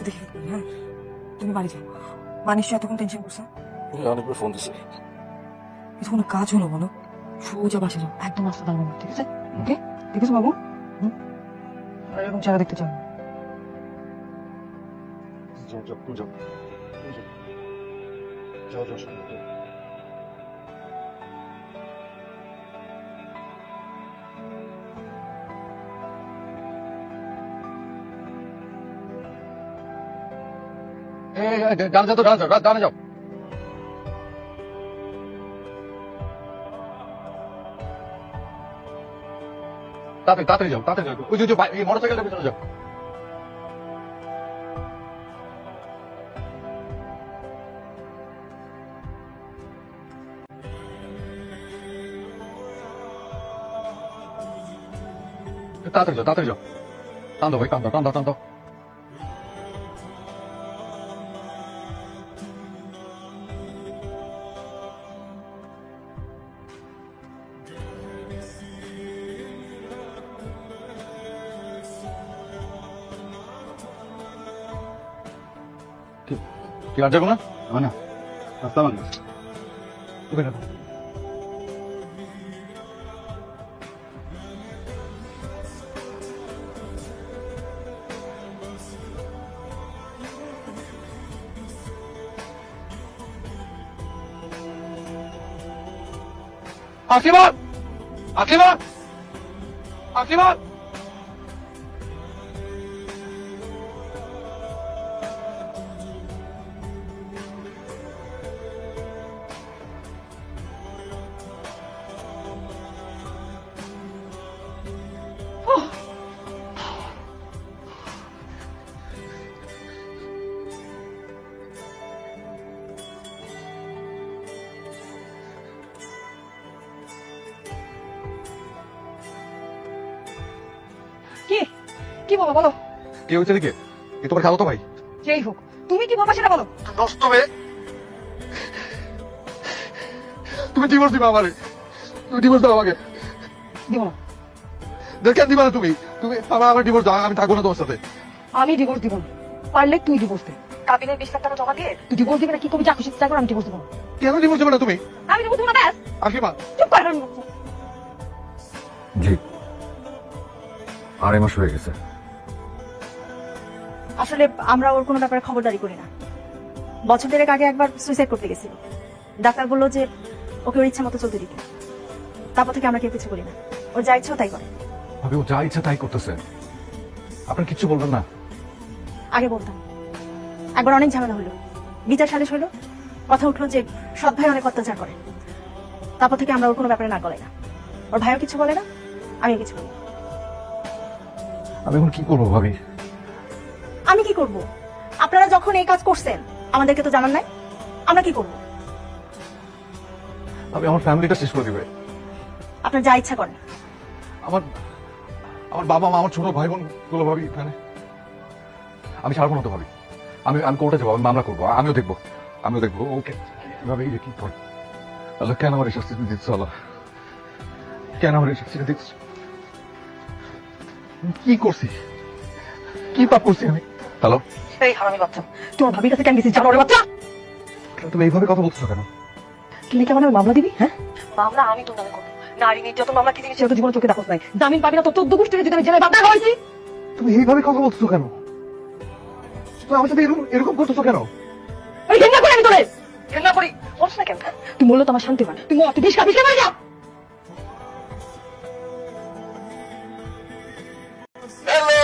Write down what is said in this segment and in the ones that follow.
দেখি হ্যাঁ তুমি বাড়ি যাও। মা নিশ্চয়ই এতক্ষণ টেনশন করছে। অনেকবার ফোন দিছে। এটা কোনো কাজ হলো বলো? সোজা বাসে যাও, একদম রাস্তা দাঁড়াবো না, ঠিক আছে? ওকে, ঠিক আছে বাবু? আর এরকম চেহারা দেখতে চাও না। যাও যাও যাও যাও যাও যাও যাও। ডানে যাও তো, ডানে যাও, ডানে যাও। তাড়াতাড়ি তাড়াতাড়ি যাও, তাড়াতাড়ি যাও। ওই যে মোটর সাইকেলটা পিছনে যাও। তাড়াতাড়ি যাও, তাড়াতাড়ি যাও। টান দাও ভাই, টান দাও, টান দাও, টান দাও। কি আর যাবো না? না রাস্তা মানে আশীর্বাদ, আশীর্বাদ, আশীর্বাদ। কি কি বলো বলো? কি হয়েছে নাকি? কি তোমার খালো তো ভাই? যেই হোক, তুমি কি বলবা সেটা বলো। নষ্ট মেয়ে, তুমি ডিভোর্স দিবা আমারে, তুমি ডিভোর্স দাও আমাকে। দিব না। কেন দিবা না তুমি? তুমি আমার ডিভোর্স দাও, আমি থাকবো না তোমার সাথে। আমি ডিভোর্স দিব না, পারলে তুই ডিভোর্স দে। কাবিনের 20 লাখ টাকা জমা দিয়ে তুই ডিভোর্স দিবি না, কি করবি যা খুশি তাই কর, আমি ডিভোর্স দেবো না। কেন ডিভোর্স দেবে না তুমি? আমি ডিভোর্স দেবো না, ব্যাস। আশীর্বাদ। চুপ কর। জি, 2.5 মাস হয়ে গেছে। আসলে আমরা ওর কোনো ব্যাপারে খবরদারি করি না। বছর দেড়েক আগে একবার সুইসাইড করতে গেছিল, ডাক্তার বললো যে ওকে ওর ইচ্ছা মতো চলতে দিতে। তারপর থেকে আমরা কেউ কিছু করি না, ওর যা ইচ্ছা তাই করে। ভাবি ও যা ইচ্ছা তাই করতেছে, আপনার কিচ্ছু বলবেন না? আগে বলতাম, একবার অনেক ঝামেলা হলো, বিচার সালিশ হলো, কথা উঠলো যে সৎ ভাই অনেক অত্যাচার করে। তারপর থেকে আমরা ওর কোনো ব্যাপারে না গলাই না, ওর ভাইও কিছু বলে না, আমিও কিছু বলি না। আমি এখন কি করবো ভাবি? আমি কি করব? আপনারা যখন এই কাজ করছেন আমাদেরকে তো জানান নাই, আমরা কি করব? আমি আমার ফ্যামিলিটা শেষ করে দিবে। আপনার যা ইচ্ছা করেন। আমার আমার বাবা মা, আমার ছোট ভাই বোন গুলো ভাবি এখানে আমি ছাড়বো না তো ভাবি। আমি আমি কোর্টে যাবো, আমি মামলা করবো, আমিও দেখবো ওকে এভাবে কি করে। আল্লাহ কেন আমার এই শাস্তি দিচ্ছ? আল্লাহ কেন আমার এই শাস্তি দিচ্ছ? কি করছি, কি পাপ করছি আমি? হ্যালো, এই হারামি বাচ্চা, তোমার ভাবির কাছে কেন গেছিস জানোয়ারের বাচ্চা? তুমি এইভাবে কথা বলছো কেন? তুমি কেমন মামলা দিবি? হ্যাঁ, মামলা আমি তোর নামে করবো। নারী নির্যাতন মামলা কি জিনিস সেটা তো জীবনে চোখে দেখোস নাই। জামিন পাবি না, তো 14 গোষ্ঠীর যদি আমি জেলায় বাধা হয়েছি। তুমি এইভাবে কথা বলছো কেন? তুমি আমার সাথে এরকম করতেছো কেন? আমি ঘৃণা করি, আমি তোরে ঘৃণা করি। বলছ না কেন? তুই বললো তো আমার শান্তি হয়, তুই তুই বিষ খাবি, সে মারা যা। হ্যালো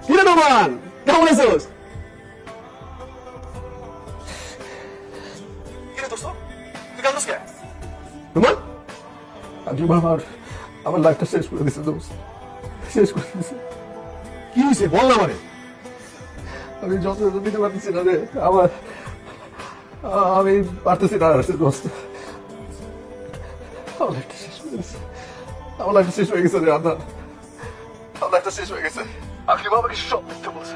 কিরে নোমান, কেমন আছোস? কিরে দোস্ত, তুই কেমন আছিস? নোমান আজীব আমার লাইফটা শেষ করে দিছে দোস্ত, শেষ করে দিছে। কি হয়েছে বল না মানে। আমি যন্ত্রণা দিতে পারতেছি না রে, আমি পারতেছি না দোস্ত। আমার লাইফটা শেষ হয়ে গেছে, আমার লাইফটা শেষ হয়ে গেছে রে আদান, আমার লাইফটা শেষ হয়ে গেছে। আখলি বাবা কিছু সব মিথ্যে বলছে।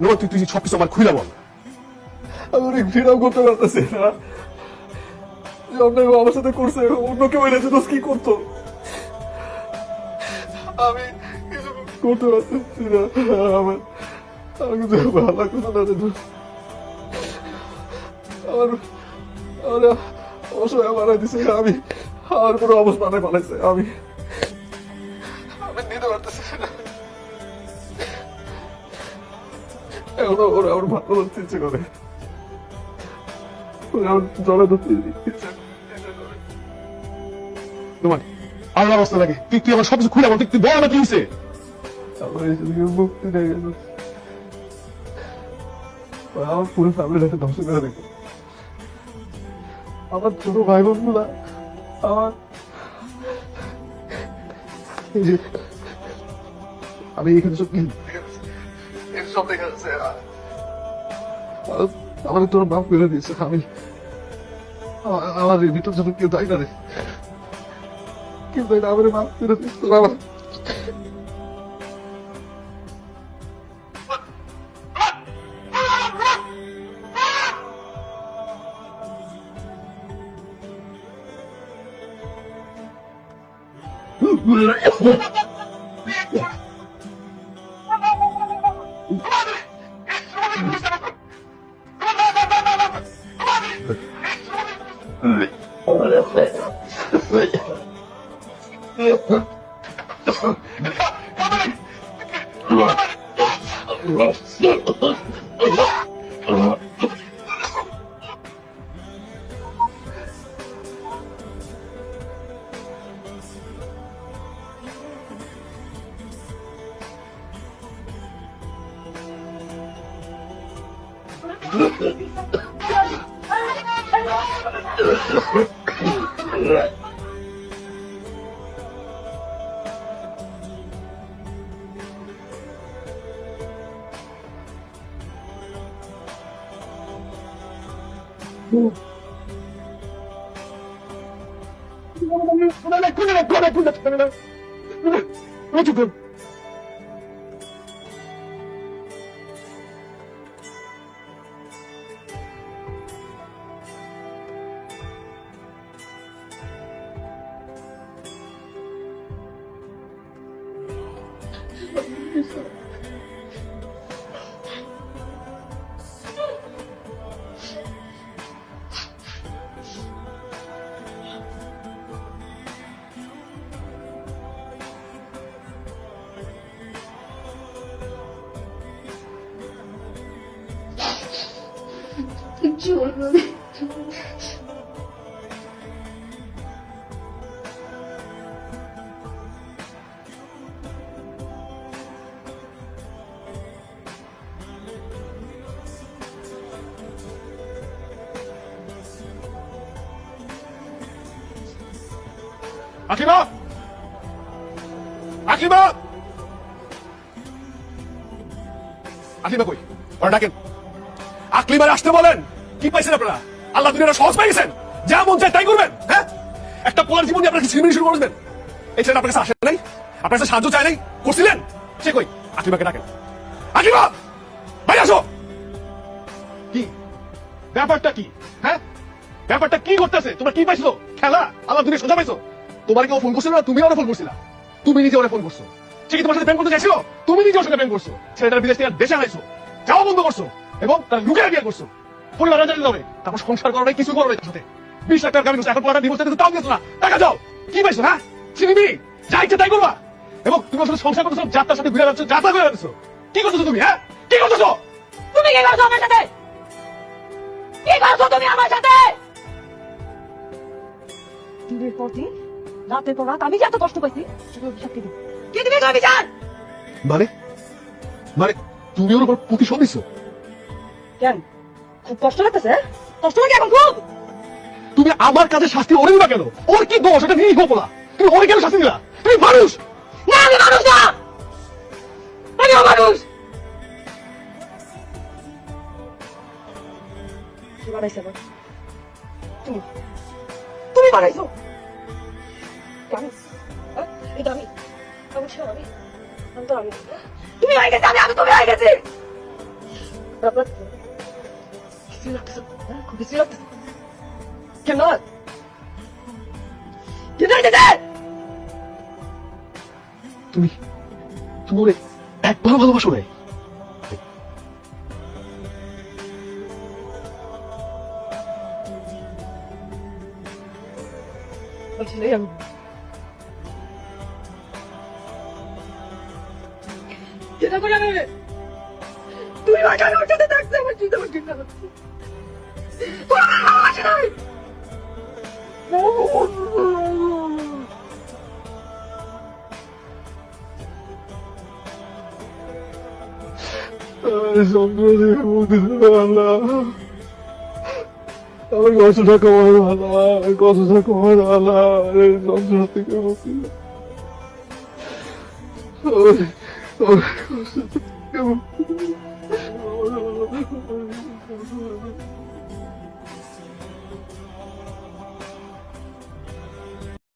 নোমান তুই সবকিছু আমার খুইলা বল। আমি অনেক ঘৃণাও করতে পারতেছি না, যে অন্যায় ও আমার সাথে করছে, অন্য কেউ এনেছে দোস্ত কি করতো? আমি কিছু করতে পারতেছি না, আমার কিন্তু ভালো লাগতেছে না রে দোস্ত। আমার আমার অসহায় বানাই দিছে, আমি আমার কোনো অবস্থানে বানাইছে, আমি নিতে পারতেছি না। এখনো ওরা আমার ভালো লাগতে ইচ্ছে করে, ওরা আমার জলে ধরতে ইচ্ছে করে। তোমার আল্লাহ অবস্থা লাগে, তুই আমার সবকিছু খুলে বল, তুই বল না কি হয়েছে। আমার এই দিকে মুক্তি নেই, আমার পুরো ফ্যামিলিটাকে ধ্বংস করে দেখো। আমার ছোট ভাই বোনগুলা, আমার এই যে আমি এখানে সব সব দেখা যাচ্ছে, আমার তোর মাফ করে দিয়েছে। আমি আমার এই ভিতর যেন কেউ দায় না রে, কেউ দায় না, আমার মাফ করে দিয়েছে তোর। আমার আকিবা, আকিবা, আকিবা কই? ওরা ডাকেন। আকলিবার আসতে বলেন। কি পাইছেন আপনারা? আল্লাহ দুনিয়াটা সহজ পাই গেছেন, যা মন চায় তাই করবেন। হ্যাঁ, একটা পোলার জীবন নিয়ে আপনারা ছিনিমিনি শুরু করবেন। এই ছেলেটা আপনার কাছে আসে নাই, আপনার কাছে সাহায্য চায় নাই, করছিলেন। সে কই? আকিবাকে ডাকেন। আকিবা, বাইরে আসো। কি ব্যাপারটা কি? হ্যাঁ, ব্যাপারটা কি করতেছে? তোমরা কি পাইছো? খেলা? আল্লাহ দুনিয়া সোজা পাইছো? তোমার কেউ ফোন করছিল না? তুমি ওরা ফোন করছিলা? তুমি নিজে ওরা ফোন করছো। সে কি তোমার সাথে প্রেম করতে চাইছিল? তুমি নিজে ওর সাথে প্রেম করছো। ছেলেটার বিদেশ থেকে দেশে আনাইছো, যাওয়া বন্ধ করছো এবং তার লুকিয়ে বিয়ে করছো। পরিবার জানিয়ে যাবে, তারপর সংসার করো নাই, কিছু করো নাই তার সাথে। 20 লাখ টাকা কামিয়ে এখন পড়াটা ডিভোর্স দিতে তাও দিয়েছো না, টাকা যাও। কি পাইছো? হ্যাঁ, চিনিবি যা ইচ্ছে তাই করবা। এবং তুমি ওর সাথে সংসার করতেছো, যাত্রার সাথে ঘুরে যাচ্ছ, যাত্রা করে যাচ্ছ। কি করতেছো তুমি? হ্যাঁ, কি করতেছো তুমি? কি করছো আমার সাথে? কি করছো তুমি আমার সাথে? দিনের পর দিন, রাতের পর রাত আমি যে এত কষ্ট পাইছি, তুমি অভিশাপ দিবি। কি দিবি অভিশাপ? মানে মানে তুমি ওর উপর প্রতিশোধ দিছো? কেন, খুব কষ্ট লাগতেছে? কষ্ট লাগে এখন খুব? তুমি আমার কাছে শাস্তি ওরে দিবা কেন? ওর কি দোষ? এটা নিয়ে গোপলা, তুমি ওরে কেন শাস্তি দিলা? তুমি মানুষ না, আমি মানুষ না, আমিও মানুষ। কি বানাইছে আবার? তুমি তুমি বানাইছো? আমি? হ্যাঁ? এটা আমি? আমি ছিল আমি? আমি তো আমি। তুমি হয়ে গেছে, আমি তুমি হয়ে গেছি। আপনার বিশ্রী লাগতেছে, হ্যাঁ? খুব বিশ্রী লাগতেছে। কেন? কেন হইতেছে? তুমি তুমি ওরে একবার ভালোবাসো নাই? বলছি নাই আমি। যেটা করে আমি তুই বাসায় ওর সাথে থাকতে আমার চিন্তা করছি না। তোর আমার ভালোবাসা নাই। আমার কষ্টটা কমার ভালো, কষ্টটা কমার ভালো, যন্ত্রণা থেকে মুক্তি দাও। কষ্টটা থেকে মুক্তি দাও।